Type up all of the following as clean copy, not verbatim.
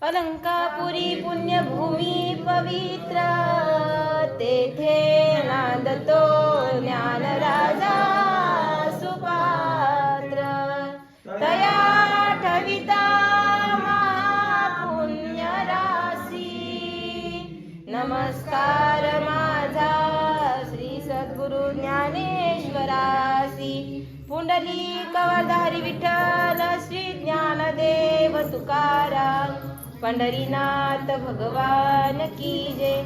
अलंकापुरी पुण्यभूमी पवित्र, तेथे नांदतो ज्ञानराजा सुपात्र. तया ठविता महापुण्यराशी, नमस्कार माझा श्री सद्गुरु ज्ञानेश्वरासी. पुंडलिक वरदारी विठ्ठल श्री ज्ञानदेव तुकाराम, पंढरीनाथ भगवान की जय.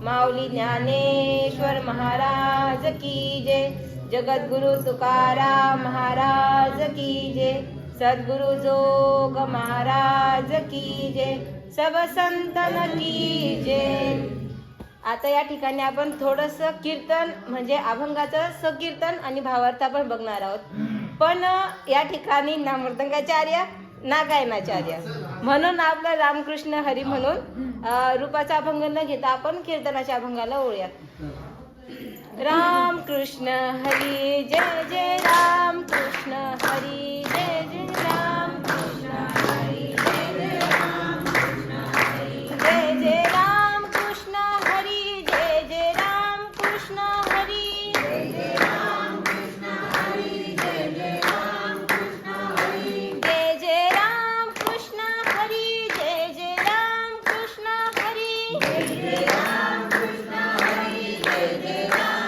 माऊली ज्ञानेश्वर महाराज की जय. जगद्गुरु तुकाराम महाराज की जय. सद्गुरु जोग महाराज की जय. सब संतन की जय. आता या ठिकाणी आपण थोडस कीर्तन म्हणजे अभंगाचं सकीर्तन आणि भावार्थ आपण बघणार आहोत. पण या ठिकाणी ना मृदंगाचार्य ना गायनाचार्य, म्हणून आपला रामकृष्ण हरी म्हणून रूपाचा अभंग न घेता आपण कीर्तनाच्या अभंगाला ओळूया. राम कृष्ण हरी जय जय राम कृष्ण हरी जय जय राम कृष्ण हरी जय जय राम कृष्ण हरी जय जय राम कृष्ण हरी जय जय राम कृष्ण हरी जय जय राम कृष्ण हरी जय जय राम कृष्ण हरी जय जय राम कृष्ण हरी जय जय राम कृष्ण हरी जय जय राम कृष्ण हरी जय जय राम कृष्ण हरी जय जय राम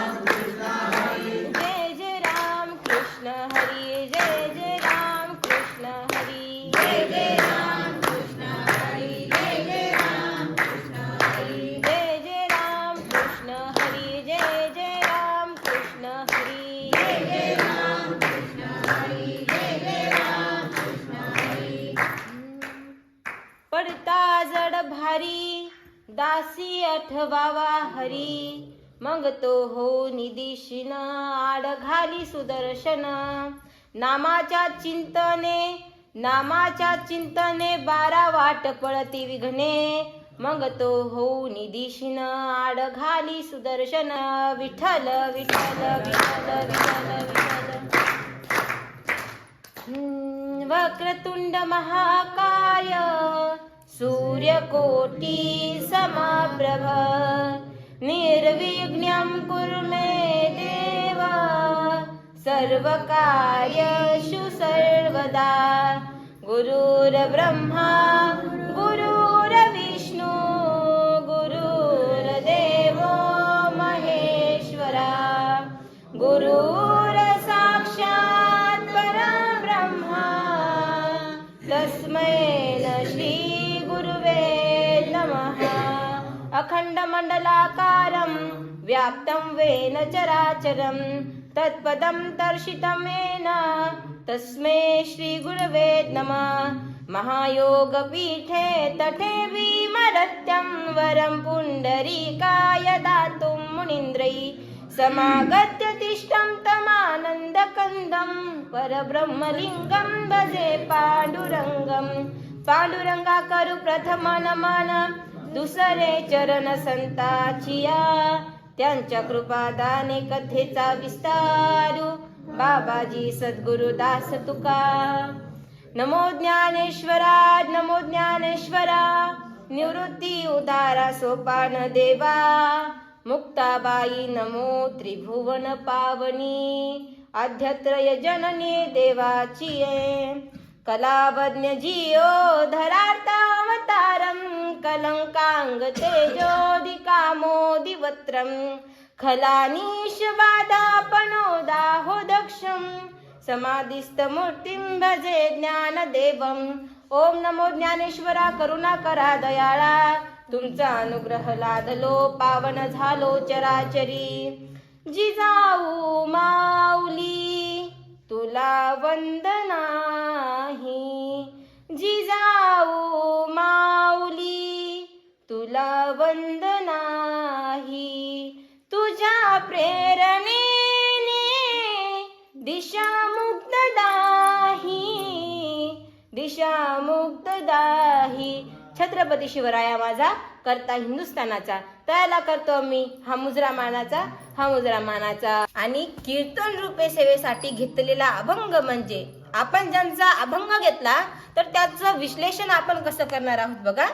कृष्ण हरी जय जय राम कृष्ण हरी जय जय राम कृष्ण हरी जय जय राम कृष्ण हरी जय जय राम कृष्ण हरी जय जय राम कृष्ण हरी जय जय राम कृष्ण हरी जय जय राम कृष्ण हरी. पडता जड भारी दासी आठवावा हरी, मग तो हो निदिशिन आड घाली सुदर्शन. नामाच्या चिंतने बारा वाट पळती विघ्ने, मग तो हो निदिशिन आड घाली सुदर्शन. विठ्ठल विठ्ठल विठ्ठल विठ्ठल विठ्ठल. वक्रतुंड महाकाय सूर्यकोटी समप्रभ, निर्विघ्नं कुरु मे देव, सर्वकार्येषु सर्वदा. गुरुर्ब्रह्मा गुरुर्विष्णु गुरुर्देवो महेश्वरा, गुरुर्साक्षात् परब्रह्मा, तस्मै श्री गुरुवे नमः. अखंडमंडलाकारं व्याप्तं वेन चराचरं, तत्पदं दर्शितं येन तस्मै श्री गुरवे नमः. महायोगपीठे तटे विमरत्यं वरं पुण्डरीकाय दातुं मुनीन्द्रैः, समागत्य तिष्ठं तमानन्दकन्दं परब्रह्मलिङ्गं भजे पांडुरंगं. पांडुरंगा करू प्रथम नमन, दुसरे चरण संताचिया, त्यांच्या कृपादाने कथेचा विस्तारू. बाबाजी सद्गुरुदास तुका. नमो ज्ञानेश्वरा नमो ज्ञानेश्वरा, निवृत्ती उदारा सोपान देवा. मुक्ताबाई नमो त्रिभुवन पावनी, आद्यत्रय जननी देवाची. कलावज्ञ जियो धरार्तावतारं, कलंकांग तेजोदिकामोदिवत्रं. खलानीश बाधापनोदाहो दक्षं, समाधिस्थमूर्तिं भजे ज्ञानदेवं. ओम नमो ज्ञानेश्वरा करुणा करा दयाळा, तुमचा अनुग्रह लादलो पावन झालो चराचरी. जिजाऊ माऊली तुला वंदनाही, जिजाऊ माऊली तुला वंदनाही. तुझ्या प्रेरणेने दिशा मुक्त दाही. छत्रपती शिवराया माझा करता हिंदुस्थानाचा, त्याला करतो मी हा मुजरा मानाचा. आणि कीर्तन रूपे सेवेसाठी घेतलेला अभंग म्हणजे आपण ज्यांचा अभंग घेतला तर त्याचं विश्लेषण आपण कसं करणार आहोत बघा.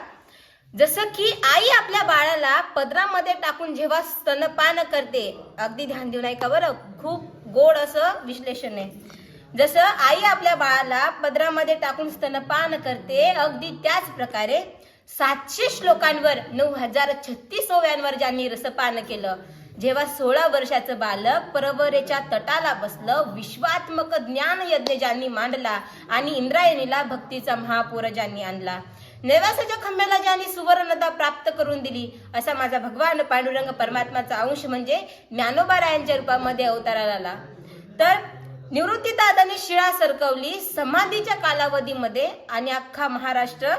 जसं की आई आपल्या बाळाला पदरामध्ये टाकून जेव्हा स्तनपान करते, अगदी ध्यान देऊन ऐका बरं, खूप गोड असं विश्लेषण आहे. जसं आई आपल्या बाळाला पदरामध्ये टाकून स्तनपान करते, अगदी त्याच प्रकारे 700 श्लोकांवर 9036 ओव्यांवर ज्यांनी रसपान केलं, जेव्हा 16 वर्षाचं बालक परवरेच्या तटाला बसलं, विश्वात्मक ज्ञान यज्ञ ज्यांनी मांडला आणि इंद्रायणीला भक्तीचा महापूर ज्यांनी आणला, नेवासाच्या खंब्याला ज्यांनी सुवर्णता प्राप्त करून दिली, असा माझा भगवान पांडुरंग परमात्माचा अंश म्हणजे ज्ञानोबारायांच्या रूपामध्ये अवताराला आला. तर निवृत्ती दादांनी शिळा सरकवली समाधीच्या कालावधीमध्ये आणि अख्खा महाराष्ट्र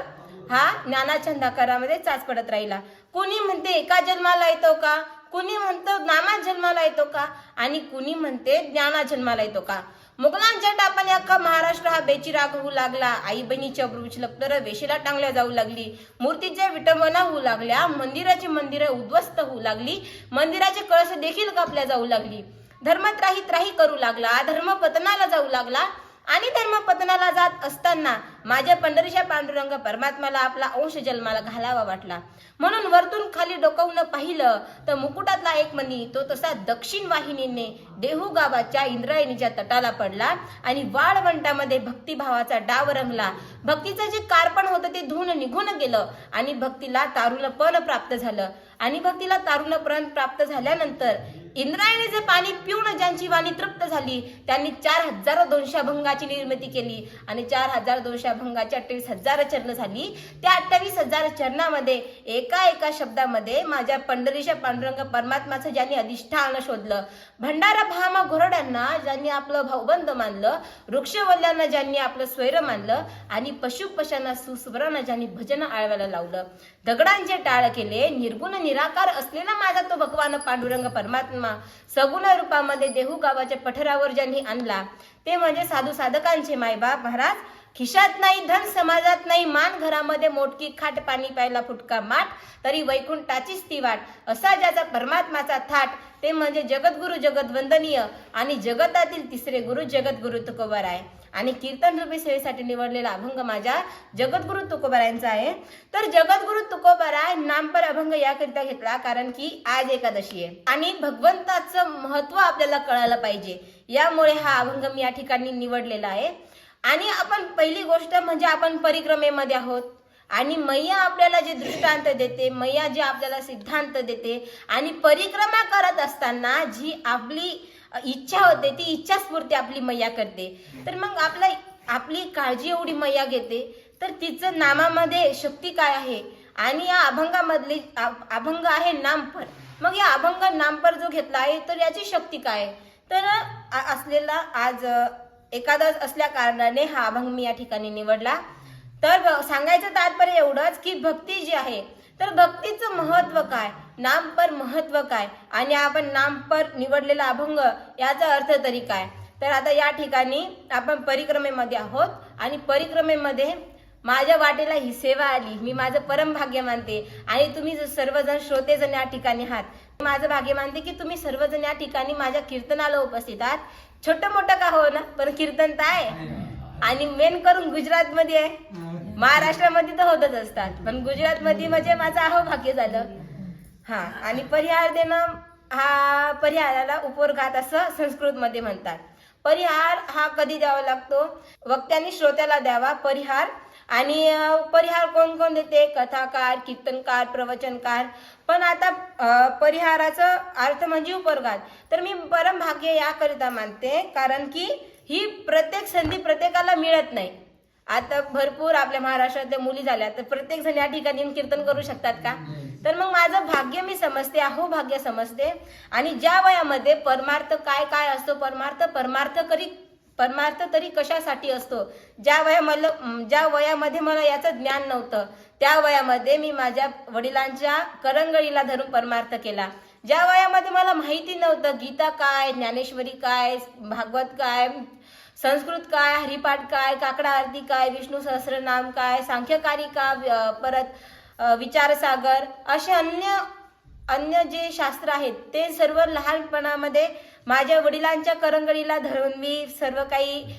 हा ज्ञानाच्या अंधकारामध्ये चाच पडत राहिला. कुणी म्हणते एका जन्माला येतो का, कुणी म्हणतो नामात जन्माला येतो का, आणि कुणी म्हणते ज्ञाना जन्माला येतो का. मुघलांच्या टापाने अख्खा महाराष्ट्र हा बेचिराग होऊ लागला. आई बहिणीच्या लक्तर वेशीला टांगल्या जाऊ लागली, मूर्तीच्या विटंबना होऊ लागल्या, मंदिरं उद्ध्वस्त होऊ लागली, मंदिराचे कळस देखील कापल्या जाऊ लागली, धर्म त्राही त्राही करू लागला, धर्म पतनाला जाऊ लागला. आणि धर्म पतनाला जात असताना माझ्या पंढरीच्या पांडुरंग परमात्म्याला आपला अंश जन्माला घालावा वाटला. म्हणून वरतून खाली डोकावून पाहिलं तर मुकुटातला एक मणी तो तसा दक्षिण वाहिनीने देहू गावाच्या इंद्रायणीच्या तटाला पडला आणि वाळवंटामध्ये भक्तिभावाचा डाव रंगला. भक्तीचं जे कार्पण होतं ते धुवून निघून गेलं आणि भक्तीला तारुण्यपण प्राप्त झालं. आणि भक्तीला तारुण्यपण प्राप्त झाल्यानंतर इंद्रायणीचे पाणी पिऊन ज्यांची वाणी तृप्त झाली त्यांनी 4200 अभंगाची निर्मिती केली आणि 4200 अभंगाची 28,000 चरण झाली. त्या 28,000 चरणामध्ये एका शब्दामध्ये माझ्या पंढरीच्या पांडुरंग परमात्माचं ज्यांनी अधिष्ठान शोधलं, भंडारा भामा घोरड्यांना ज्यांनी आपलं भाऊबंद मानलं, वृक्षवल्ल्यांना ज्यांनी आपलं स्वैर मानलं आणि पशुपशांना सुस्वरांना ज्यांनी भजन आळवायला लावलं, दगडांचे टाळ केले, निर्गुण निराकार असलेला माझा तो भगवान पांडुरंग परमात्मा सगुण रूपामध्ये देहू गावाच्या पठारावर ज्यांनी आणला ते म्हणजे साधू साधकांचे मायबाप महाराज. खिशात नाही धन, समाजात नाही मान, घरामध्ये मोटकी खाट, पाणी प्यायला फुटका माठ, तरी वैकुंठाचीच ती वाट, असा ज्याचा परमात्माचा थाट ते म्हणजे जगद्गुरु जगद्वंदनीय आणि जगतातील तिसरे गुरु जगद्गुरु तुकोबाराय. आणि कीर्तन रूपी सेवेसाठी निवडलेला अभंग माझ्या जगद्गुरु तुकोबारायांचा आहे. तर जगद्गुरु तुकोबाराय नामपर अभंग याकरिता घेतला कारण की आज एकादशी आहे आणि भगवंताचं महत्व आपल्याला कळायला पाहिजे, यामुळे हा अभंग मी या ठिकाणी निवडलेला आहे. आणि आपण पहिली गोष्ट म्हणजे आपण परिक्रमेमध्ये आहोत आणि मैया आपल्याला जे दृष्टांत देते, मैया जे आपल्याला सिद्धांत देते आणि परिक्रमा करत असताना जी आपली इच्छा होते ती इच्छास्फूर्ती आपली मैया करते. तर मग आपली काळजी एवढी मैया घेते तर तिचं नामामध्ये शक्ती काय आहे. आणि या अभंगामधली अभंग आहे नामपर. मग या अभंग नामपर जो घेतला आहे तर याची शक्ती काय. तर असलेला आज एकादश असल्या कारणाने हा अभंग मी या ठिकाणी निवडला. तर सांगायचं तात्पर्य एवढंच की भक्ती जी आहे तर भक्तीचं महत्व काय, नामपर महत्व काय आणि आपण नामपर निवडलेला अभंग याचा अर्थ तरी काय. तर आता या ठिकाणी आपण परिक्रमेमध्ये आहोत आणि परिक्रमेमध्ये माझ्या वाटेला ही सेवा आली, मी माझं परम भाग्य मानते. आणि तुम्ही सर्वजण श्रोतेजण या ठिकाणी आहात, माझं भाग्य मानते की तुम्ही सर्वजण या ठिकाणी माझ्या कीर्तनाला उपस्थित आहात. छोटं मोठं का हो ना, पण कीर्तन तर आहे. आणि मेन करून गुजरातमध्ये आहे, महाराष्ट्रामध्ये तर होतच असतात, पण गुजरातमध्ये म्हणजे माझं अहो भाग्य झालं. हा, आणि परिहार देणं हा परिहाराला उपरघात असं संस्कृतमध्ये म्हणतात. परिहार हा कधी द्यावा लागतो, वक्त्यांनी श्रोत्याला द्यावा परिहार. आणि परिहार कोण कोण देते, कथाकार, कीर्तनकार, प्रवचनकार. पण आता परिहाराचा अर्थ म्हणजे उपरघात. तर मी परम भाग्य याकरिता मानते कारण की ही प्रत्येक संधी प्रत्येकाला मिळत नाही. आता भरपूर आपल्या महाराष्ट्रातल्या मुली झाल्या तर प्रत्येक जण या ठिकाणी कीर्तन करू शकतात का. तर मग माझं भाग्य मी समजते, अहो भाग्य समजते. आणि ज्या वयामध्ये परमार्थ काय काय असतो, परमार्थ तरी कशासाठी असतो, ज्या वयामध्ये मला याचं ज्ञान नव्हतं त्या वयामध्ये मी माझ्या वडिलांच्या करंगळीला धरून परमार्थ केला. ज्या वयामध्ये मला माहिती नव्हतं गीता काय, ज्ञानेश्वरी काय, भागवत काय, संस्कृत काय, हरिपाठ काय, काकडा आरती काय, विष्णू सहस्रनाम काय, सांख्यकारिका, परत विचारसागर, असे अन्य जे शास्त्र आहेत ते सर्व लहानपणामध्ये माझ्या वडिलांच्या करंगळीला धरून मी सर्व काही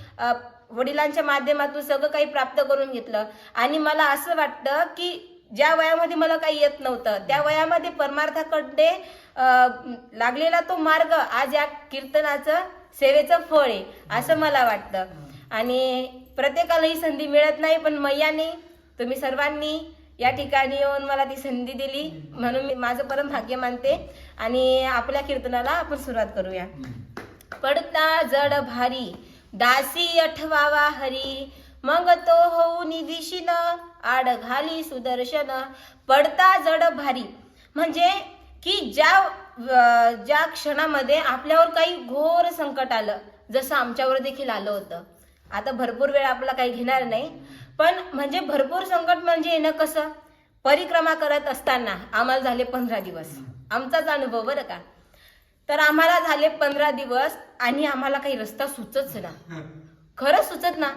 वडिलांच्या माध्यमातून सगळं काही प्राप्त करून घेतलं. आणि मला असं वाटतं की ज्या वयामध्ये मला काही येत नव्हतं त्या वयामध्ये परमार्थाकडे लागलेला तो मार्ग आज या कीर्तनाचं सेवेचं फळ आहे असं मला वाटतं. आणि प्रत्येकाला ही संधी मिळत नाही, पण मैयाने तुम्ही सर्वांनी या ठिकाणी येऊन मला ती संधी दिली म्हणून मी माझं परम भाग्य मानते. आणि आपल्या कीर्तनाला आपण सुरुवात करूया. पडता जड भारी दासी अठवावा हरी, मग तो होऊन दिशीन आड घाली सुदर्शन. पडता जड भारी म्हणजे की ज्या क्षणामध्ये आपल्यावर काही घोर संकट आलं, जसं आमच्यावर देखील आलं होतं. आता भरपूर वेळ आपला काही घेणार नाही, पण म्हणजे भरपूर संकट म्हणजे येणं कसं, परिक्रमा करत असताना आम्हाला झाले 15 दिवस. आमचाच अनुभव बरं का. तर आम्हाला झाले 15 दिवस आणि आम्हाला काही रस्ता सुचतच ना, खरंच सुचत ना.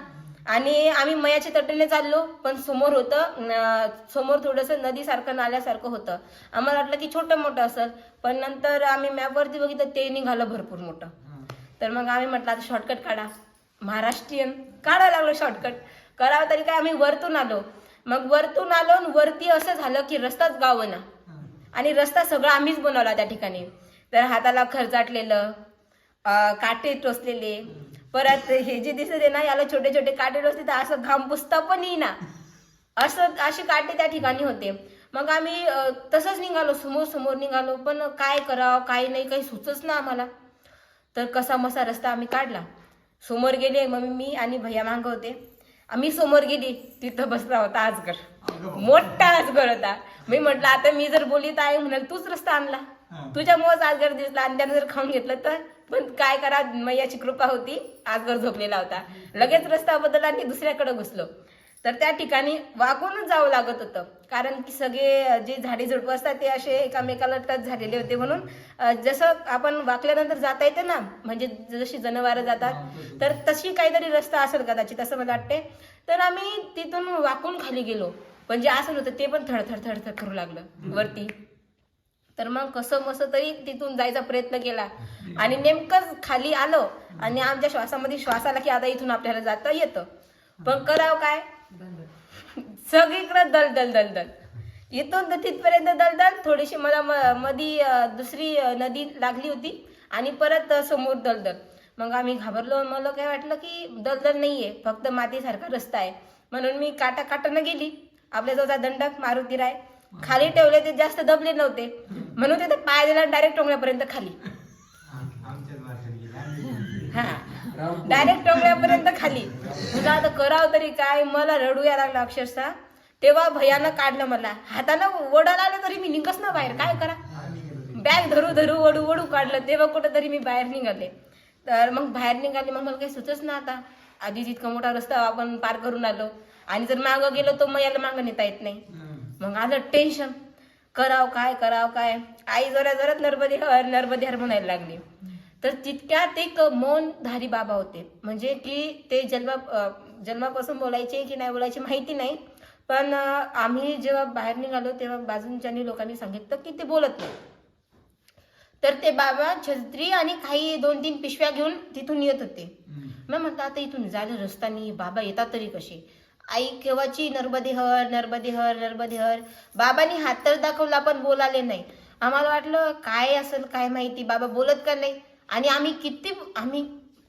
आणि आम्ही मयाच्या तटेने चाललो, पण समोर होतं, समोर थोडंसं नदीसारखं नाल्यासारखं होतं. आम्हाला वाटलं की छोटं मोठं असेल, पण नंतर आम्ही मॅपवरती बघितलं ते निघालं भरपूर मोठं. तर मग आम्ही म्हटलं आता शॉर्टकट काढा, महाराष्ट्रीयन काढायला लागलो. शॉर्टकट करावं तरी काय, आम्ही वरतून आलो. मग वरतून आलो आणि वरती असं झालं की रस्ताच गावना, आणि रस्ता सगळा आम्हीच बनवला त्या ठिकाणी. तर हाताला खरचाटलेलं, काटे टोचलेले, परत हे जे दिसत आहे ना याला छोटे छोटे काटे टोचले तर असं घाम पुसता पण येईना, असे काटे त्या ठिकाणी होते. मग आम्ही तसंच निघालो, समोर समोर निघालो, पण काय करावं काय नाही काही सुचच ना आम्हाला. तर कसा मसा रस्ता आम्ही काढला, समोर गेले. मग मी आणि भैया मागं होते. आम्ही समोर गेली, तिथं बसला होता आजगर, मोठा आजगर होता. मी म्हटलं आता मी जर बोलीत आहे म्हणाल तूच रस्ता आणला, तुझ्यामुळेच आजगर दिसला आणि त्यानं जर खाऊन घेतलं तर. पण काय करा, मैयाची कृपा होती, आजगर झोपलेला होता. लगेच रस्ता बदलला आणि दुसऱ्याकडे घुसलो. तर त्या ठिकाणी वाकूनच जावं लागत होतं, कारण की सगळे जे झाडे झुडपं असतात ते असे एकामेकाला टच झालेले होते. म्हणून जसं आपण वाकल्यानंतर जाता येते ना, म्हणजे जशी जनावरं जातात तर तशी काहीतरी रस्ता असेल कदाचित असं मला वाटते. तर आम्ही तिथून वाकून खाली गेलो, पण जे असं होतं ते पण थडथड थडथड करू लागलं वरती. तर मग कसं मसं तरी तिथून जायचा प्रयत्न केला आणि नेमकंच खाली आलो आणि आमच्या श्वासामध्ये श्वास आला की आता इथून आपल्याला जाता येतं. पण करावं काय, सगळीकडे दलदल दलदल, इथून तर तिथपर्यंत दलदल. थोडीशी मला मधी दुसरी नदी लागली होती आणि परत समोर दलदल. मग आम्ही घाबरलो. मला काय वाटलं की दलदल नाहीये, फक्त मातीसारखा रस्ता आहे. म्हणून मी काटानं गेली. आपल्या जवळचा दंडक मारुतीराय खाली ठेवले, ते जास्त दबले नव्हते म्हणून ते पाय दिला डायरेक्ट टोंगल्यापर्यंत खाली. हा, डायरेक्ट टोंगल्यापर्यंत खाली. तुला आता करावं तरी काय, मला रडू या लागला अक्षरशः. तेव्हा भैयानं काढलं मला, हातानं ओढायला आलं तरी मी निघस ना बाहेर, काय करा. बॅग धरू धरू ओढू ओढू काढलं, तेव्हा कुठं तरी मी बाहेर निघाले. तर मग बाहेर निघाले, मग मला काही सुचच ना आता. आधीच इतका मोठा रस्ता आपण पार करून आलो आणि जर मागं गेलो तर मग याला मागं नेता येत नाही. मग आलं टेन्शन, कराव काय. आई जोरात जोरात नर्मदे हर म्हणायला लागली. तर तितक्यात एक मौनधारी बाबा होते, म्हणजे की ते जन्मापासून बोलायचे की नाही बोलायचे माहिती नाही, पण आम्ही जेव्हा बाहेर निघालो तेव्हा बाजूच्या लोकांनी सांगितलं की ते बोलत नाही. तर ते बाबा छत्री आणि काही 2-3 पिशव्या घेऊन तिथून येत होते. मग म्हटलं आता इथून जायला रस्ता नाही, बाबा येतात तरी कसे. आई केव्हाची नर्मदे हर. बाबांनी हात तर दाखवला पण बोलाले नाही. आम्हाला वाटलं काय असेल काय माहिती, बाबा बोलत का नाही. आणि आम्ही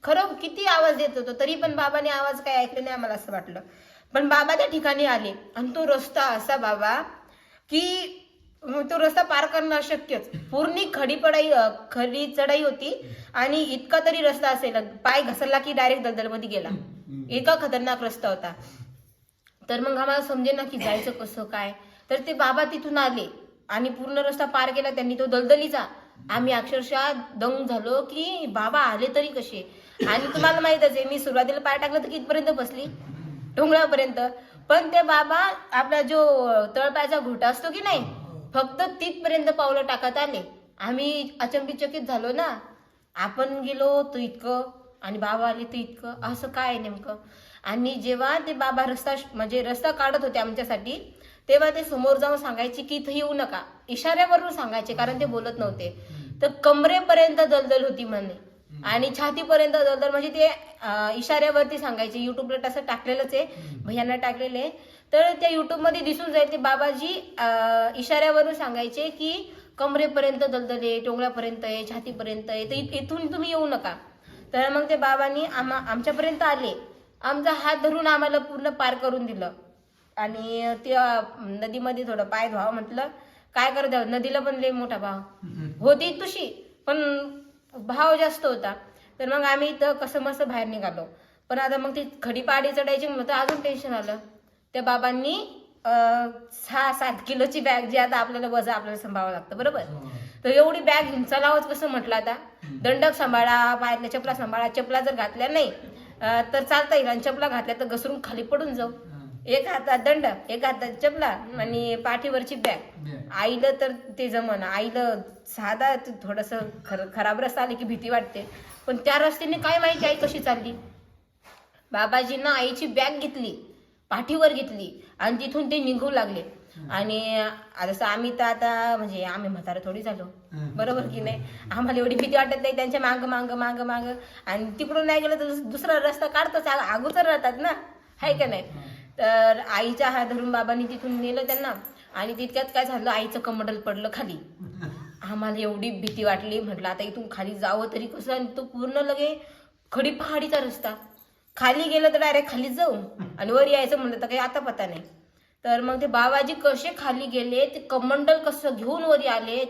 खरं किती आवाज देत होतो तरी पण बाबाने आवाज काय ऐकले नाही, आम्हाला असं वाटलं. पण बाबा त्या ठिकाणी आले आणि तो रस्ता असा बाबा की तो रस्ता पार करणं अशक्यच. पूर्ण खडी चढाई होती आणि इतका तरी रस्ता असेल, पाय घसरला की डायरेक्ट दलदलमध्ये गेला, इतका खतरनाक रस्ता होता. तर मग आम्हाला समजे ना की जायचं कसं काय. तर ते बाबा तिथून आले आणि पूर्ण रस्ता पार केला त्यांनी तो दलदलीचा. आम्ही अक्षरशः दंग झालो की बाबा आले तरी कसे. आणि तुम्हाला माहितच आहे, मी सुरुवातीला पाय टाकलं तर कितपर्यंत बसली, ढोंगळापर्यंत. पण ते बाबा आपला जो तळपायाचा घोटा असतो की नाही, फक्त तिथपर्यंत पावलं टाकत आले. आम्ही अचंबितचकित झालो ना, आपण गेलो तो इतकं आणि बाबा आले तर इतकं, असं काय नेमकं. आणि जेव्हा ते बाबा रस्ता काढत होते आमच्यासाठी, तेव्हा ते समोर जाऊन सांगायचे की इथं येऊ नका, इशाऱ्यावरून सांगायचे, कारण ते बोलत नव्हते. तर कमरेपर्यंत दलदल होती म्हणे. आणि छातीपर्यंत दलदल, म्हणजे ते इशाऱ्यावरती सांगायचे. युट्यूबला तसं टाकलेलंच आहे, भैयांना टाकलेलं आहे. तर त्या युट्यूबमध्ये दिसून जाईल ते बाबाजी इशाऱ्यावरून सांगायचे की कमरेपर्यंत दलदल आहे, टोंगळ्यापर्यंत आहे, छातीपर्यंत आहे, तर इथून तुम्ही येऊ नका. तर मग ते बाबांनी आमच्यापर्यंत आले, आमचा हात धरून आम्हाला पूर्ण पार करून दिलं. आणि त्या नदीमध्ये थोडं पाय धुवावं म्हटलं, काय करत नदीला पण लय मोठा भाव होती तुशी, पण भाव जास्त होता. तर मग आम्ही इथं कसं मस्त बाहेर निघालो. पण आता मग ती खडी पाडी चढायची म्हणलं तर अजून टेन्शन आलं. त्या बाबांनी 6-7 किलोची बॅग, जी आता आपल्याला वजा आपल्याला सांभाळावं लागतं, बरोबर. तर एवढी बॅग घेऊन चलावंच कसं म्हटलं. आता दंडक सांभाळा, पायातल्या चपला सांभाळा. चपला जर घातल्या नाही तर चालता येईल, आणि चपला घातल्या तर घसरून खाली पडून जाऊ. एक हातात दंड, एक हातात चपला आणि पाठीवरची बॅग. आईला तर ते जमन, आईला साधा थोडस खराब रस्ता आली की भीती वाटते, पण त्या रस्त्याने काय माहिती आई कशी चालली. बाबाजींना आईची बॅग घेतली, पाठीवर घेतली आणि तिथून ते निघू लागले. आणि जसं आम्ही तर आता म्हणजे आम्ही म्हातारे थोडी झालो, बरोबर की नाही. आम्हाला एवढी भीती वाटत नाही त्यांच्या माग माग माग माग. आणि तिकडून नाही गेलं तर दुसरा रस्ता काढतोच, अगोदर राहतात ना, आहे का नाही. तर आईचा हात धरून बाबांनी तिथून नेलं त्यांना. आणि तितक्यात काय झालं, आईचं कमंडल पडलं खाली. आम्हाला एवढी भीती वाटली, म्हटलं आता इथून खाली जावं तरी कसं. आणि तो पूर्ण लगे खडी पहाडीचा रस्ता, खाली गेलं तर डायरेक्ट खालीच जाऊ, आणि वर यायचं म्हणलं तर काही आता पता नाही. तर मग ते बाबाजी कसे खाली गेले, ते कमंडल कसं घेऊन वरी आले.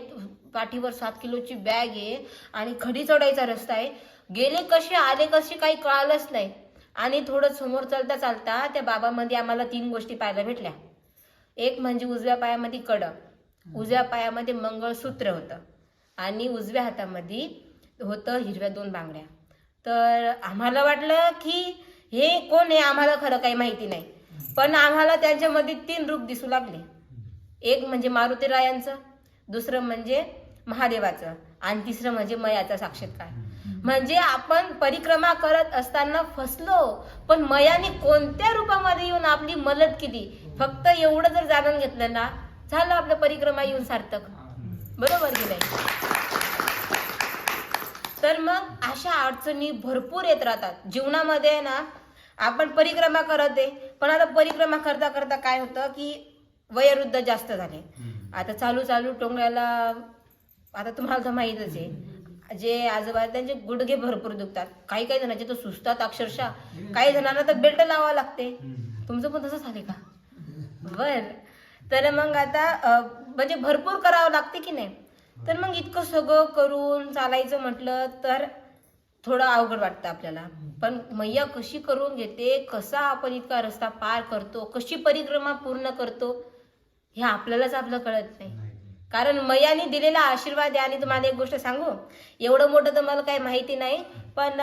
पाठीवर 7 किलोची बॅग आहे आणि खडी चढायचा रस्ता आहे. गेले कसे आले कसे काही कळालंच नाही. आणि थोडं समोर चालता चालता त्या बाबामध्ये आम्हाला 3 गोष्टी पाहायला भेटल्या. एक म्हणजे उजव्या पायामध्ये कड, उजव्या पायामध्ये मंगळसूत्र होतं, आणि उजव्या हातामध्ये होतं हिरव्या 2 बांगड्या. तर आम्हाला वाटलं की हे कोण आहे, आम्हाला खरं काही माहिती नाही. पण आम्हाला त्यांच्यामध्ये 3 रूप दिसू लागले. एक म्हणजे मारुतीरायांचं, दुसरं म्हणजे महादेवाचं, आणि तिसरं म्हणजे मयाचा साक्षात्कार. म्हणजे आपण परिक्रमा करत असताना फसलो, पण मयाने कोणत्या रूपामध्ये येऊन आपली मदत केली, फक्त एवढं जर जाणून घेतलं ना, झालं आपलं परिक्रमा येऊन सार्थक, बरोबर की नाही. तर मग अशा अडचणी भरपूर येत राहतात जीवनामध्ये ना. आपण परिक्रमा करत आहे, पण आता परिक्रमा करता करता काय होतं की वयोवृद्ध जास्त झाले. आता चालू टोंगळ्याला, आता तुम्हाला तर माहीतच आहे, जे आजोबा त्यांचे गुडघे भरपूर दुखतात. काही जणांचे तर सुचतात अक्षरशः, काही जणांना तर बेल्ट लावावं लागते. तुमचं पण तसं झाले का? बर. तर मग आता म्हणजे भरपूर करावं लागते की नाही. तर मग इतकं सगळं करून चालायचं म्हटलं तर थोडं अवघड वाटतं आपल्याला. पण मैया कशी करून घेते, कसा आपण इतका रस्ता पार करतो, कशी परिक्रमा पूर्ण करतो, हे आपल्यालाच आपलं कळत नाही. कारण मैयाने दिलेला आशीर्वाद आहे. आणि तुम्हाला एक गोष्ट सांगू, एवढं मोठं तर मला काही माहिती नाही, पण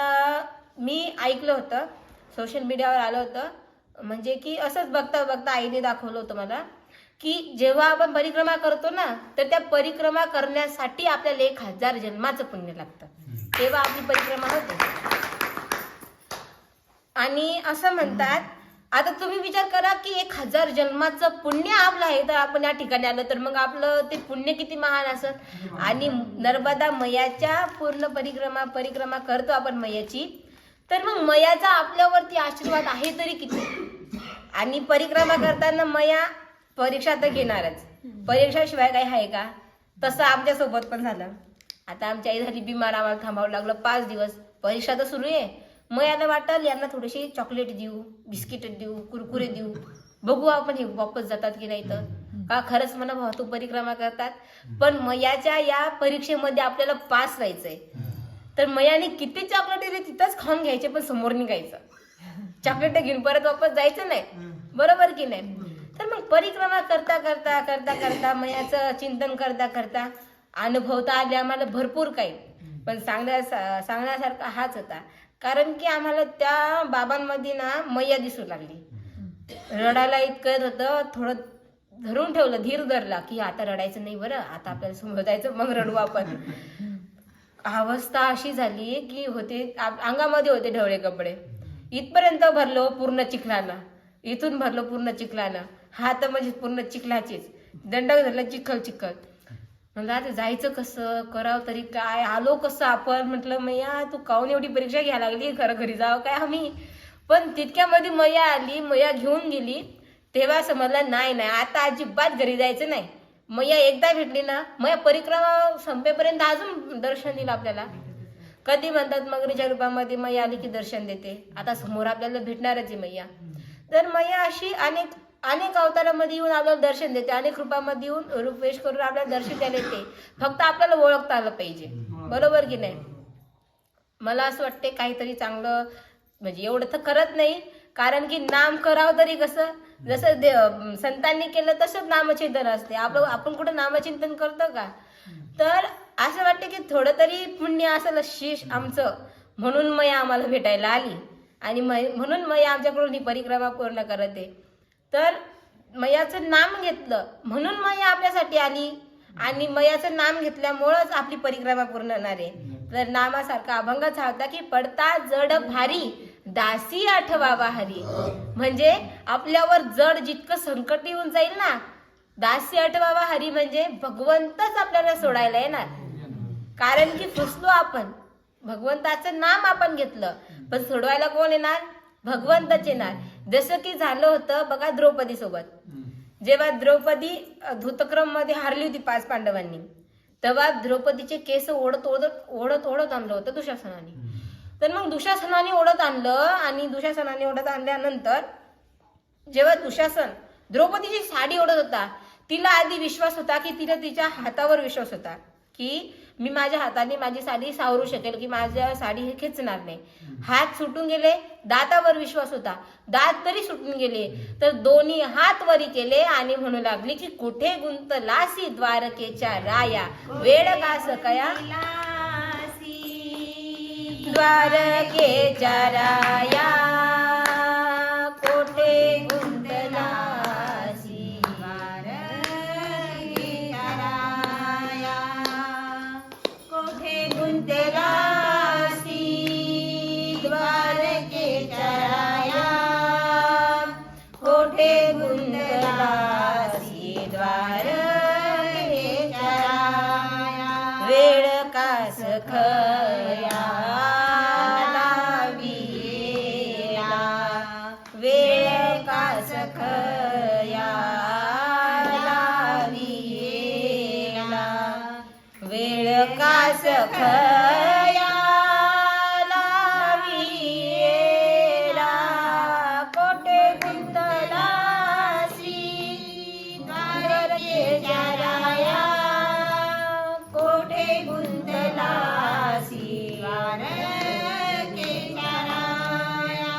मी ऐकलं होतं, सोशल मीडियावर आलं होतं, म्हणजे की असंच बघता बघता आईने दाखवलं होतं मला, की जेव्हा आपण परिक्रमा करतो ना, तर त्या परिक्रमा करण्यासाठी आपल्याला 1000 जन्माचं पुण्य लागतं, तेव्हा आपली परिक्रमा होते. आणि असं म्हणतात, आता तुम्ही विचार करा की 1000 जन्माचं पुण्य आपलं आहे, तर आपण या ठिकाणी आलं, तर मग आपलं ते पुण्य किती महान असत. आणि नर्मदा मैयाच्या पूर्ण परिक्रमा करतो आपण मैयाची, तर मग मैयाचा आपल्यावरती आशीर्वाद आहे तरी किती. आणि परिक्रमा करताना मैया परीक्षा तर घेणारच, परीक्षाशिवाय काही आहे का. तसं आमच्या सोबत पण झालं. आता आमची आई झाली बिमार, आम्हाला थांबावं लागलं 5 दिवस. परीक्षा तर सुरू आहे. मग याला वाटलं यांना थोडीशी चॉकलेट देऊ, बिस्किट देऊ, कुरकुरे देऊ, बघू आपण हे वापस जातात की नाही. तर का खरंच म्हणा वाहतूक परिक्रमा करतात. पण मयाच्या या परीक्षेमध्ये आपल्याला पास व्हायचंय, तर मयाने किती चॉकलेट दिली तिथंच खाऊन घ्यायचे, पण समोर निघायचं, चॉकलेट घेऊन परत वापस जायचं नाही, बरोबर की नाही. तर मग परिक्रमा करता करता करता करता मयाचं चिंतन करता करता अनुभवता आले आम्हाला भरपूर काही. पण सांगण्यासारखा हाच होता, कारण की आम्हाला त्या बाबांमध्ये ना मैया दिसू लागली. रडायला इतकं होतं, थोडं धरून ठेवलं, धीर धरला की आता रडायचं नाही बरं, आता आपल्याला समोर जायचं, मग रडू आपण. अवस्था अशी झाली की होते अंगामध्ये होते ढवळे कपडे, इथपर्यंत भरलो पूर्ण चिखलानं, इथून भरलो पूर्ण चिखलानं, हात म्हणजे पूर्ण चिखलाचेच, दंडक धरला चिखल चिखल. म्हणलं आता जायचं कसं, करावं तरी काय, आलो कसं आपण. म्हटलं मैया तू काहून एवढी परीक्षा घ्यायला लागली, खरं घरी जावं काय आम्ही. पण तितक्यामध्ये मैया आली, मैया घेऊन गेली. तेव्हा समजलं नाही नाही आता अजिबात घरी जायचं नाही. मैया एकदा भेटली ना, मैया परिक्रमा संपेपर्यंत अजून दर्शन दिलं आपल्याला. कधी म्हणतात मगरीच्या रूपामध्ये मैया आली की दर्शन देते, आता समोर आपल्याला भेटणारच आहे मैया. तर मैया अशी अनेक अनेक अवतारामध्ये येऊन आपल्याला दर्शन देते, अनेक रूपामध्ये येऊन रूपवेश करून आपल्याला दर्शन द्यायला येते. फक्त आपल्याला ओळखता आलं पाहिजे, बरोबर की नाही. मला असं वाटते काहीतरी चांगलं, म्हणजे एवढं तर करत नाही, कारण की नाम करावं तरी कसं, जसं संतांनी केलं तसंच नामचिंतन असते. आपण कुठं नामचिंतन करतो का. तर असं वाटतं की थोडं तरी पुण्य असेल शीश आमचं, म्हणून मैया आम्हाला भेटायला आली आणि म्हणून मैया आमच्याकडून ही परिक्रमा पूर्ण करत आहे. तर मैयाचं नाम घेतलं म्हणून मैया आपल्यासाठी आली आणि मैयाचं नाम घेतल्यामुळंच आपली परिक्रमा पूर्ण होणार आहे. तर नामासारखा अभंगच हा होता की पडता जड भारी दासी आठवावा हरी. म्हणजे आपल्यावर जड जितकं संकट येऊन जाईल ना, दासी आठवावा हरी म्हणजे भगवंतच आपल्याला सोडायला येणार. कारण की फसलो आपण, भगवंताचं नाम आपण घेतलं पण सोडवायला कोण येणार, भगवंतच येणार. जसं की झालं होतं बघा द्रौपदी सोबत. जेव्हा द्रौपदी धूतक्रम मध्ये हारली होती 5 पांडवांनी, तेव्हा द्रौपदीचे केस ओढत ओढत आणलं होतं दुशासनाने. तर मग दुशासनाने ओढत आणलं आणि दुशासनाने ओढत आणल्यानंतर जेव्हा दुशासन द्रौपदीची साडी ओढत होता, तिला आधी विश्वास होता की तिला तिच्या हातावर विश्वास होता की मी माझ्या हाताने माझी साडी सावरू शकेल, की माझ्या साडी हे खेचणार नाही. हात सुटून गेले, दातावर विश्वास होता, दात तरी सुटून गेले. तर दोन्ही हात वरी केले आणि म्हणू लागली की कुठे गुंतलासी द्वारकेच्या राया, वेळ का सकया द्वारकेच्या राया, कोठे गुंतलासी द्वारकेच्या राया, कोठे गुंतलासी द्वारकेच्या राया, कोठे गुंतलासी द्वारकेच्या राया, वेळ का सखया सखया लाविला, कोठे गुंतलासी द्वारकेच्या राया, कोठे गुंतलासी द्वारकेच्या राया,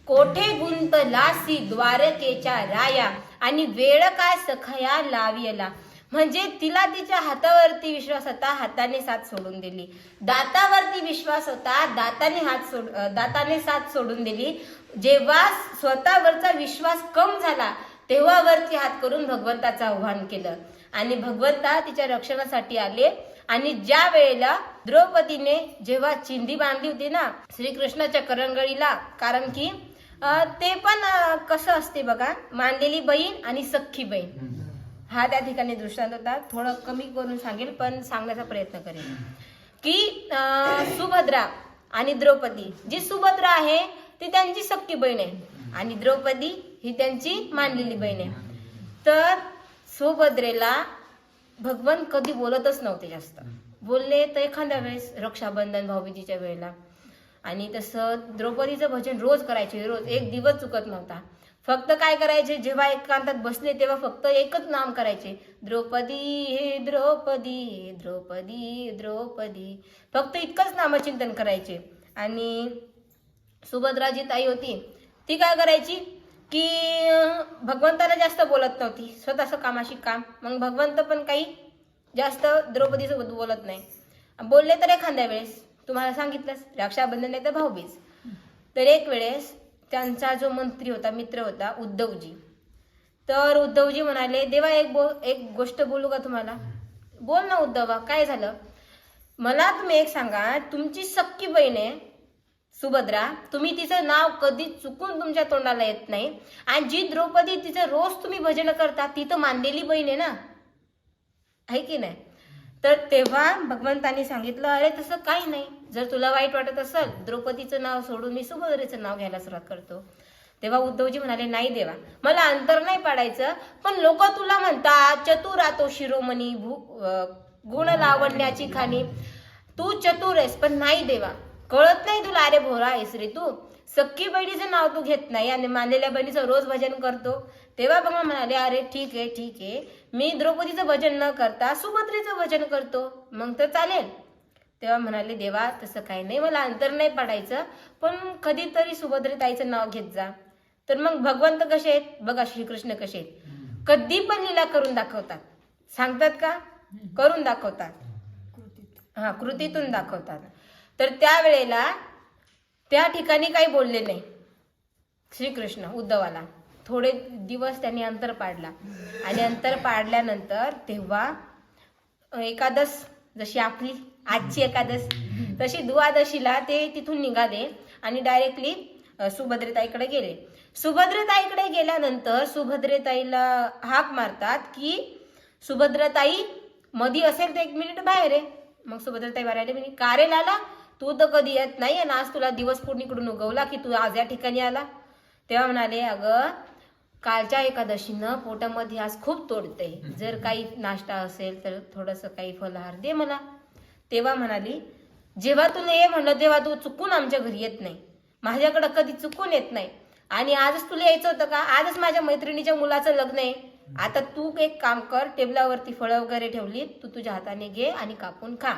कोठे गुंतलासी द्वारकेच्या राया आणि वेळ काय सखया लाविला. म्हणजे तिला तिच्या हातावरती विश्वास होता, हाताने साथ सोडून दिली. दातावरती विश्वास होता, दाताने साथ सोडून दिली. जेव्हा स्वतःवरचा विश्वास कम झाला तेव्हा वरती हात करून भगवंताचं आव्हान केलं आणि भगवंता तिच्या रक्षणासाठी आले. आणि ज्या वेळेला द्रौपदीने जेव्हा चिंधी बांधली होती ना श्रीकृष्णाच्या करंगळीला, कारण की ते पण कसं असते बघा, मानलेली बहीण आणि सख्खी बहीण हा त्या ठिकाणी दृष्टांत होता. थोडं कमी करून सांगेल पण सांगण्याचा प्रयत्न करेल की सुभद्रा आणि द्रौपदी, जी सुभद्रा आहे ती त्यांची सख्खी बहीण आहे आणि द्रौपदी ही त्यांची मानलेली बहीण आहे. तर सुभद्रेला भगवान कधी बोलतच नव्हते, जास्त बोलले तर एखाद्या वेळेस रक्षाबंधन भाऊबीजीच्या वेळेला. आणि तसं द्रौपदीचं भजन रोज करायचे, रोज एक दिवस चुकत नव्हता. फक्त काय करायचे, जेव्हा एकांतात बसले तेव्हा फक्त एकच नाम करायचे, द्रौपदी हे द्रौपदी द्रौपदी द्रौपदी, फक्त इतकंच नामचिंतन करायचे. आणि सुभद्राजी ताई होती ती काय करायची की भगवंताला जास्त बोलत नव्हती, स्वतःचं कामाशी काम. मग भगवंत पण काही जास्त द्रौपदीसोबत बोलत नाही, बोलले तर एखाद्या वेळेस तुम्हाला सांगितलंच रक्षाबंधन नाही तर भाऊबीज. तर एक वेळेस त्यांचा जो मंत्री होता, मित्र होता उद्धवजी, तर उद्धवजी म्हणाले देवा एक गोष्ट बोलू का तुम्हाला. बोल ना उद्धवा, काय झालं. मला तुम्ही एक सांगा, तुमची सख्खी बहीण आहे सुभद्रा, तुम्ही तिचं नाव कधी चुकून तुमच्या तोंडाला येत नाही आणि जी द्रौपदी तिचं रोज तुम्ही भजन करता ती तर मानलेली बहीण आहे ना, आहे की नाही. तर तेव्हा भगवंतांनी सांगितलं, अरे तसं काही नाही, जर तुला वाईट वाटत असेल द्रौपदीचं नाव सोडून मी सुभद्रेचं नाव घ्यायला सुरुवात करतो. तेव्हा उद्धवजी म्हणाले, नाही देवा, मला अंतर नाही पाडायचं, पण लोक तुला म्हणतात चतुर आतो शिरोमणी गुण लावण्याची खाणी. तू चतुर आहेस, पण नाही देवा, कळत नाही तुला, अरे भोरा आहेस रे तू. सख्खी बहिणीचं नाव तू घेत नाही आणि मानलेल्या बहिणीचं रोज भजन करतो. तेव्हा भगवान म्हणाले, अरे ठीक आहे ठीक आहे, मी द्रौपदीचं भजन न करता सुभद्रेचं भजन करतो, मग तर चालेल. तेव्हा म्हणाले, देवा तसं काही नाही, मला अंतर नाही पाडायचं, पण कधीतरी सुभद्रेताईचं नाव घेत जा. तर मग भगवंत कसे आहेत बघा, श्रीकृष्ण कसे आहेत, कधी पण लीला करून दाखवतात. सांगतात का, करून दाखवतात, हा कृतीतून दाखवतात. तर त्यावेळेला त्या ठिकाणी काही बोलले नाही श्रीकृष्ण उद्धवाला. थोडे दिवस त्यांनी अंतर पाडला आणि अंतर पाडल्यानंतर तेव्हा एकादश, जशी आपली आजची एकादश तशी द्वादशीला ते तिथून निघाले आणि डायरेक्टली सुभद्रेताईकडे गेले. सुभद्रेताईकडे गेल्यानंतर सुभद्रेताईला हाक मारतात की सुभद्रेताई मधी असेल तर 1 मिनिट बाहेर आहे. मग सुभद्रेताई बाहेर आले, म्हणे का रे लाला, तू तर कधी येत नाही आणि आज तुला दिवस पूर्णिकडून उगवला की तू आज या ठिकाणी आला. तेव्हा म्हणाले, अगं कालच्या एकादशीनं पोटामध्ये आज खूप तोडते, जर काही नाश्ता असेल तर थोडंसं काही फलाहार दे मला. तेव्हा म्हणाली, जेव्हा तुला ये म्हणलं तेव्हा तू चुकून आमच्या घरी येत नाही, माझ्याकडं कधी चुकून येत नाही, आणि आजच तुला यायचं होतं का, आजच माझ्या मैत्रिणीच्या मुलाचं लग्न आहे. आता तू एक काम कर, टेबलावरती फळं वगैरे ठेवली, तू तुझ्या हाताने घे आणि कापून खा.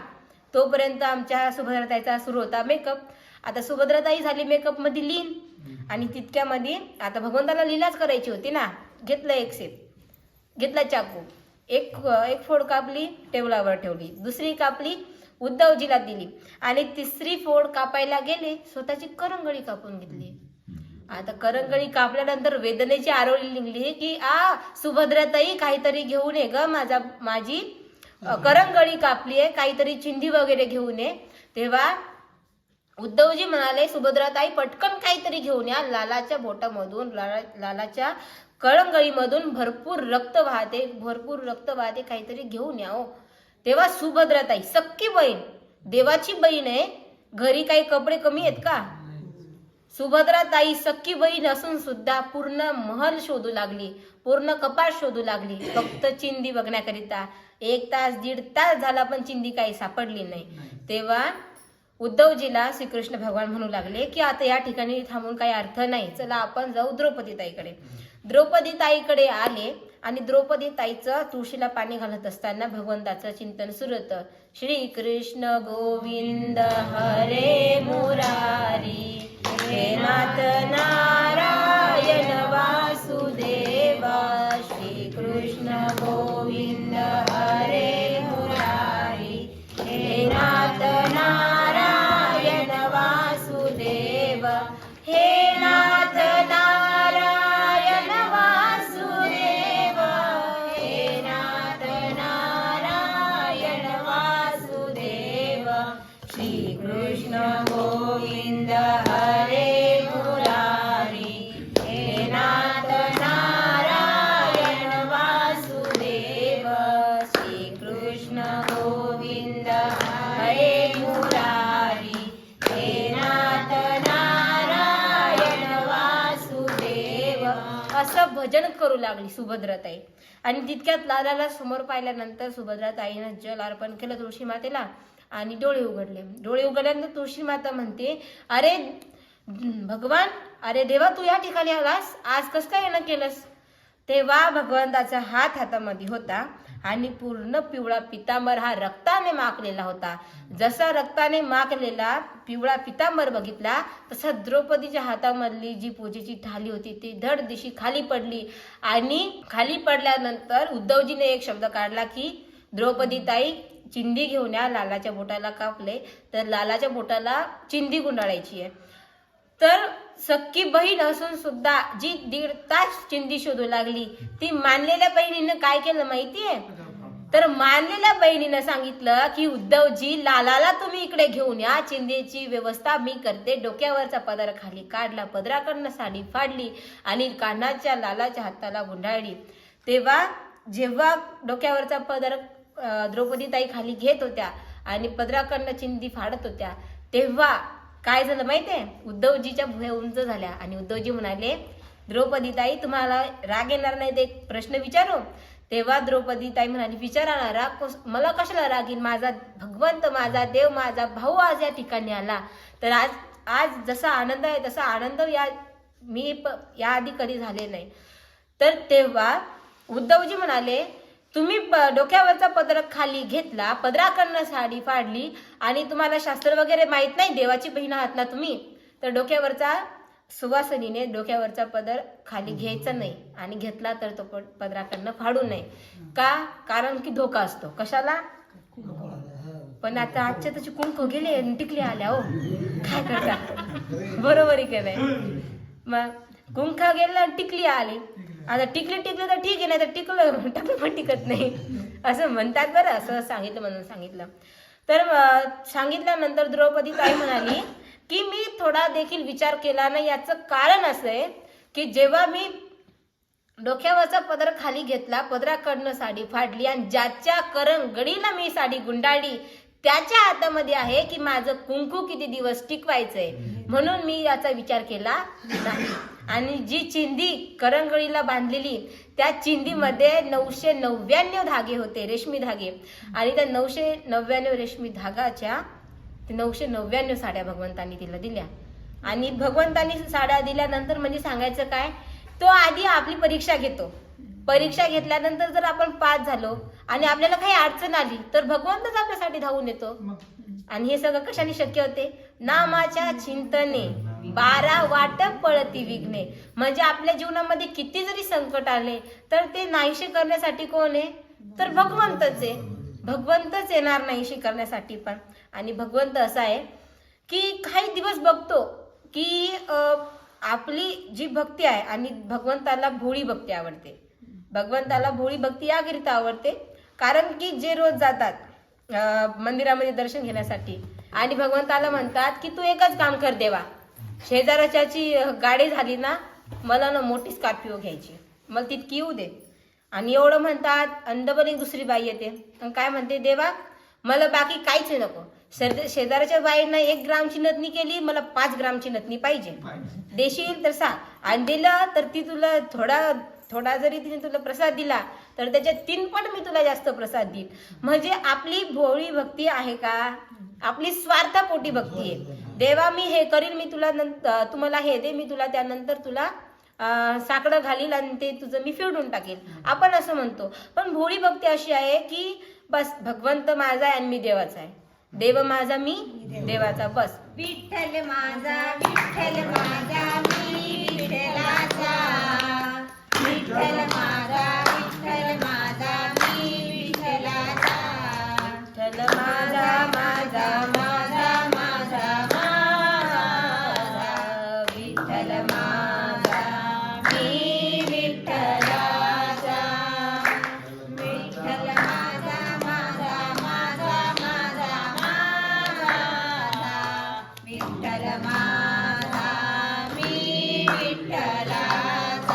तोपर्यंत आमच्या सुभद्राताईचा सुरू होता मेकअप. आता सुभद्राताई झाली मेकअप मध्ये लीन आणि तितक्यामध्ये आता भगवंताला लीलाच करायची होती ना. घेतलं एक सेप, घेतला चाकू, एक फोड कापली, टेबलावर ठेवली, दुसरी कापली उद्धवजीला दिली आणि तिसरी फोड कापायला गेले, स्वतःची करंगळी कापून घेतली. आता करंगळी कापल्यानंतर वेदनेची आरोळी निघली की सुभद्राताई काहीतरी घेऊन ये ग, माझी करंगळी कापली आहे, काहीतरी चिंधी वगैरे घेऊन ये. तेव्हा उद्धवजी म्हणाले, सुभद्राताई पटकन काहीतरी घेऊन या, लालाच्या बोटामधून लालाच्या करंगळीमधून भरपूर रक्त वाहते, काहीतरी घेऊन या हो. तेव्हा सुभद्राताई, सख्खी बहीण, देवाची बहीण आहे, घरी काही कपडे कमी आहेत का. सुभद्राताई सख्खी बहीण असून सुद्धा पूर्ण महल शोधू लागली, पूर्ण कपाट शोधू लागली, फक्त चिंदी बघण्याकरिता. 1 तास 1.5 तास झाला पण चिंदी काही सापडली नाही. तेव्हा उद्धवजीला श्रीकृष्ण भगवान म्हणू लागले की आता या ठिकाणी थांबून काही अर्थ नाही, चला आपण जाऊ द्रौपदीताईकडे. द्रौपदीताईकडे आले आणि द्रौपदीताईचं तुळशीला पाणी घालत असताना भगवंताचं चिंतन सुरू होतं. श्री कृष्ण गोविंद हरे मुरारी, हे नाथ नारायण वासुदेवा. श्री कृष्ण गोविंद हरे मुरारी, हे नाथ नारायण वासुदेव, हे नाथ नारायण वासुदेव, हे नाथ नारायण वासुदेव. श्री कृष्ण गोविंद हरे मुरारी, हे नाथ नारायण वासुदेव. श्री कृष्ण गोविंद हरे मुरारी, हे नाथ नारायण वासुदेव. असं भजन करू लागली सुभद्राताई. आणि तितक्यात लालाला समोर पाहिल्यानंतर सुभद्राताईनं जल अर्पण केलं तुळशी मातेला आणि डोळे उघडले. डोळे उघडल्यानंतर तुळशी माता म्हणते, अरे भगवान, अरे देवा, तू या ठिकाणी आलास, आज कसं काय येणं केलंस. तेव्हा भगवंताचा हात हातामध्ये होता आणि पूर्ण पिवळा पितांबर हा रक्ताने माखलेला होता. जसा रक्ताने माखलेला पिवळा पितांबर बघितला तसा द्रौपदीच्या हातामधली जी पूजेची थाली होती ती धड दिशी खाली पडली. आणि खाली पडल्यानंतर उद्धवजीने एक शब्द काढला की द्रौपदीताई चिंदी घेऊन या, लालाच्या बोटाला कापले तर लालाच्या बोटाला चिंदी गुंडाळायची आहे. तर सख्खी बहीण असून सुद्धा जी 1.5 तास चिंदी शोधू लागली, ती मानलेल्या बहिणीनं काय केलं माहितीये. तर मानलेल्या बहिणीनं सांगितलं की उद्धवजी, लालाला तुम्ही इकडे घेऊन या, चिंदेची व्यवस्था मी करते. डोक्यावरचा पदर खाली काढला, पदराकडनं साडी फाडली आणि कानाच्या लालाच्या हाताला गुंडाळली. तेव्हा जेव्हा डोक्यावरचा पदर द्रौपदी ताई खाली घेत होत्या आणि पदराकडनं चिंदी फाडत होत्या, तेव्हा काय झालं माहितीये, उद्धवजीच्या भुया उंच झाल्या आणि उद्धवजी म्हणाले, द्रौपदी ताई तुम्हाला राग येणार नाही, ते एक प्रश्न विचारू. तेव्हा द्रौपदी ताई म्हणाली, विचारा ना, राग मला कशाला राग येईल, माझा भगवंत, माझा देव, माझा भाऊ आज या ठिकाणी आला, तर आज जसा आनंद आहे तसा आनंद मी याआधी कधी झाले नाही. तर तेव्हा उद्धवजी म्हणाले, तुम्ही डोक्यावरचा पदर खाली घेतला, पदराकडनं साडी फाडली आणि तुम्हाला शास्त्र वगैरे माहित नाही, देवाची बहीण आहात ना तुम्ही, तर डोक्यावरचा सुवासिनीने डोक्यावरचा पदर खाली घ्यायचा नाही आणि घेतला तर तो पदराकडनं फाडू नये. का? कारण की धोका असतो. कशाला? पण आता आजच्या त्याची कुंकू गेले आणि टिकली आल्या, हो काय करता, बरोबर आहे की नाही. मग कुंका गेला आणि टिकली आली, आता टिकली तर ठीक आहे, नाही तर टाकलं पण टिकत नाही असं म्हणतात बरं. असं सांगितलं म्हणून सांगितलं. तर सांगितल्यानंतर द्रौपदी ताई म्हणाली की मी थोडा देखील विचार केला नाही. याचं कारण असं आहे की जेव्हा मी डोक्यावरचा पदर खाली घेतला, पदराकडनं साडी फाडली आणि ज्याच्या करंगडीला मी साडी गुंडाळली त्याच्या हातामध्ये आहे की माझं कुंकू किती दिवस टिकवायचंय, म्हणून मी याचा विचार केला नाही. आणि जी चिंदी करंगडीला बांधलेली त्या चिंदीमध्ये 999 धागे होते, रेशमी धागे, आणि त्या 999 रेशमी धागाच्या 999 साड्या भगवंतांनी तिला दिल्या. आणि भगवंतांनी साड्या दिल्यानंतर म्हणजे सांगायचं काय, तो आधी आपली परीक्षा घेतो. परीक्षा घेतल्यानंतर जर आपण पास झालो आणि आपल्याला काही अडचण आली तर भगवंतच आपल्यासाठी धावून येतो. आणि हे सगळं कशाने शक्य होते? नामाच्या चिंतने 12 वाट पळती विघ्ने. म्हणजे आपल्या जीवनामध्ये किती जरी संकट आले तर ते नाहीसे करण्यासाठी कोण आहे? तर भगवंतच आहे. भगवंतच येणार नाहीसे करण्यासाठी पण. आणि भगवंत असा आहे की काही दिवस बघतो की आपली जी भक्ती आहे, आणि भगवंताला भोळी भक्ती आवडते. भगवंताला भोळी भक्ती याकरिता आवडते कारण की जे रोज जातात मंदिरामध्ये दर्शन घेण्यासाठी आणि भगवंताला म्हणतात की तू एकच काम कर देवा, शेजाराच्याची गाडी झाली ना, मला ना मोठी स्कॉर्पिओ घ्यायची, मला तितकी येऊ दे. आणि एवढं म्हणतात, अंधबन एक दुसरी बाई येते आणि काय म्हणते, देवा मला बाकी काहीच नको, शेजाराच्या बाईनं 1 ग्रामची नथनी केली, मला 5 ग्रामची नथनी पाहिजे, देशील तर सांग. आणि दिलं तर ती तुला थोडा जरी तिने तुला प्रसाद दिला तर त्याच्या 3 पट मी तुला जास्त प्रसाद देईल. म्हणजे आपली भोळी भक्ती आहे का? आपली स्वार्थापोटी भक्ती आहे. देवा मी हे करील, मी तुला तुम्हाला हे दे, मी तुला त्यानंतर तुला साकडं घालील आणि ते तुझं मी फेडून टाकेल, आपण असं म्हणतो. पण भोळी भक्ती अशी आहे की बस भगवंत माझा आहे आणि मी देवाचा आहे, देव माझा मी देवाचा, बस. विठ्ठल माझा मी विठ्ठलाचा, विठ्ठल माझा मी विठ्ठलाचा, विठ्ठल माझा माझा माझा माझा माझा, विठ्ठल माझा मी विठ्ठलाचा, विठ्ठल माझा माझा माझा विठ्ठल माझा मी विठ्ठलाचा.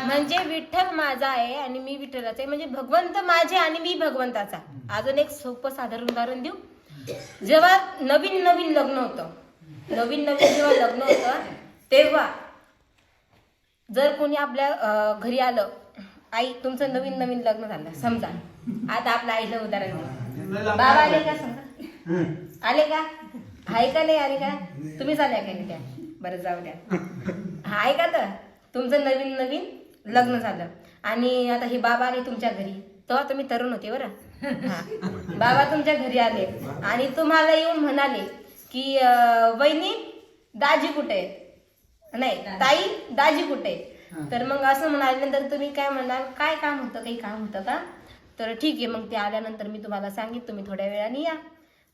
म्हणजे विठ्ठल माझा आहे आणि मी विठ्ठलाचा आहे, म्हणजे भगवंत माझे आणि मी भगवंताचा. अजून एक सोपं साधारण उदाहरण देऊ. जेव्हा नवीन लग्न होतं, जेव्हा लग्न होतं तेव्हा जर कोणी आपल्या घरी आलं, आई तुमचं नवीन लग्न झालं समजा, आता आपल्या आईला उदाहरण देऊ, बाबा आले का समजा, आले का, आहे का नाही आले का, तुम्हीच आल्या का नाही त्या, बरं जाऊ द्या, आहे का, तर तुमचं नवीन लग्न झालं आणि आता हे बाबा आले तुमच्या घरी, तेव्हा तुम्ही तरुण होते बरं. बाबा तुमच्या घरी आले आणि तुम्हाला येऊन म्हणाले की वहिनी दाजी कुठे आहे, नाही ताई दाजी कुठे आहे. तर मग असं म्हणाल्यानंतर तुम्ही काय म्हणाल, काय काम होतं, काही काम होतं का, तर ठीक आहे मग ते आल्यानंतर मी तुम्हाला सांगितलं, तुम्ही थोड्या वेळाने या.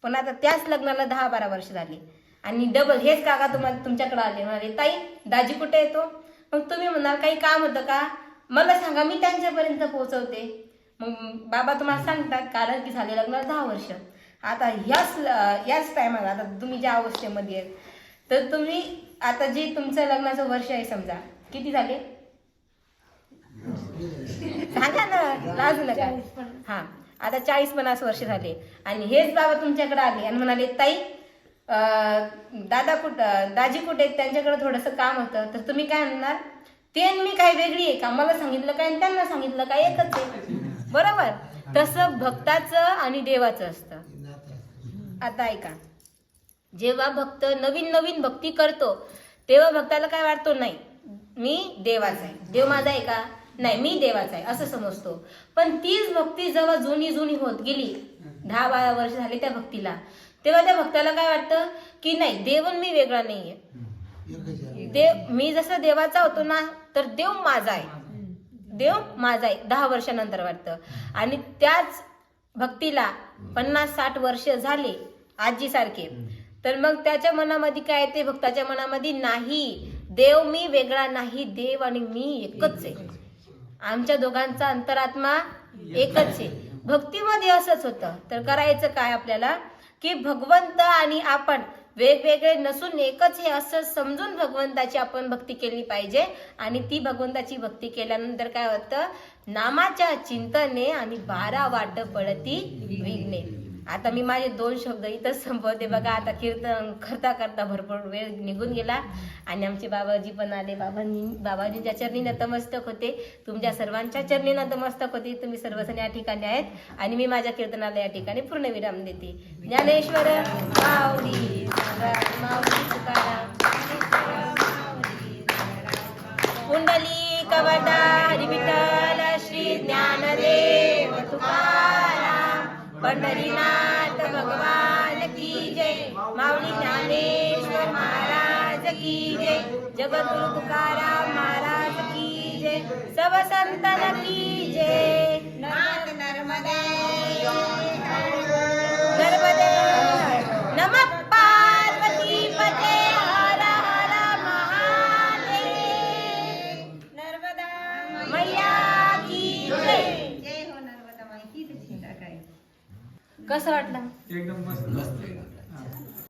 पण आता त्याच लग्नाला 10-12 वर्ष झाली आणि डबल हेच काका तुम्हाला तुमच्याकडे आले, म्हणाले ताई दाजी कुठे येतो. मग तुम्ही म्हणाल काही काम होतं का, मला सांगा मी त्यांच्यापर्यंत पोहोचवते. मग बाबा तुम्हाला सांगतात कारण की झाले लग्नाला 10 वर्ष. आता याच टायमाला आता तुम्ही ज्या अवस्थेमध्ये आहेत, तर तुम्ही आता जे तुमचं लग्नाचं वर्ष आहे समजा, किती झाले सांगा ना, लाजू नका. हा, आता 40-50 वर्ष झाले आणि हेच बाबा तुमच्याकडे आले आणि म्हणाले ताई दाजी कुठे आहेत, त्यांच्याकडे थोडंसं काम होतं. तर तुम्ही काय म्हणणार, ते आणि मी काय वेगळी आहे का, मला सांगितलं काय आणि त्यांना सांगितलं काय, एकच आहे. बरोबर. तसं भक्ताचं आणि देवाचं असतं. आता ऐका, जेव्हा भक्त नवीन नवीन भक्ती करतो तेव्हा भक्ताला काय वाटतो, नाही मी देवाचा आहे, देव माझा आहे का, नाही मी देवाचा आहे असं समजतो. पण तीच भक्ती जेव्हा जुनी जुनी होत गेली, 10-12 वर्ष झाले त्या भक्तीला, तेव्हा त्या भक्ताला काय वाटतं की नाही, देव मी वेगळा नाहीये, देव मी जसं देवाचा होतो ना, तर देव माझा आहे, देव माझा आहे. 10 वर्षानंतर वाटतं. आणि त्याच भक्तीला 50-60 वर्ष झाले आजीसारखे, तर मग त्याच्या मनामध्ये काय येते, भक्ताच्या मनामध्ये, नाही देव मी वेगळा नाही, देव आणि मी एकच आहे, आमच्या दोघांचा अंतरात्मा एकच आहे. भक्तीमध्ये असंच होतं. तर करायचं काय आपल्याला की भगवंत आणि आपण वेगवेगळे नसून एकच हे असं समजून भगवंताची आपण भक्ती केली पाहिजे. आणि ती भगवंताची भक्ती केल्यानंतर काय होतं, नामाच्या चिंतने आणि 12 वाट पडती विघ्ने. आता मी माझे 2 शब्द इथंच संपवते बघा. आता कीर्तन करता करता भरपूर वेळ निघून गेला आणि आमचे बाबाजी पण आले. बाबाजींच्या चरणी नतमस्तक होते, तुमच्या सर्वांच्या चरणी नतमस्तक होते. तुम्ही सर्वजण या ठिकाणी आहेत आणि मी माझ्या कीर्तनाला या ठिकाणी पूर्णविराम देते. ज्ञानेश्वर माऊली माऊली तुकाराम कुंडली कवटा हरी विठ्ठल श्री ज्ञानदेव तुकाराम पंढरीनाथ भगवान की जय. माऊली ज्ञानेश्वर महाराज की जय. जगद्गुरु तुकाराम महाराज की जय. सब संतन की जय. नर्मदे नर्मदे नमः पार्वती पते हर हर महादेव. नर्मदा मैया की जय. जय हो नर्मदा माई की. कसं वाटलं? एकदम मस्त.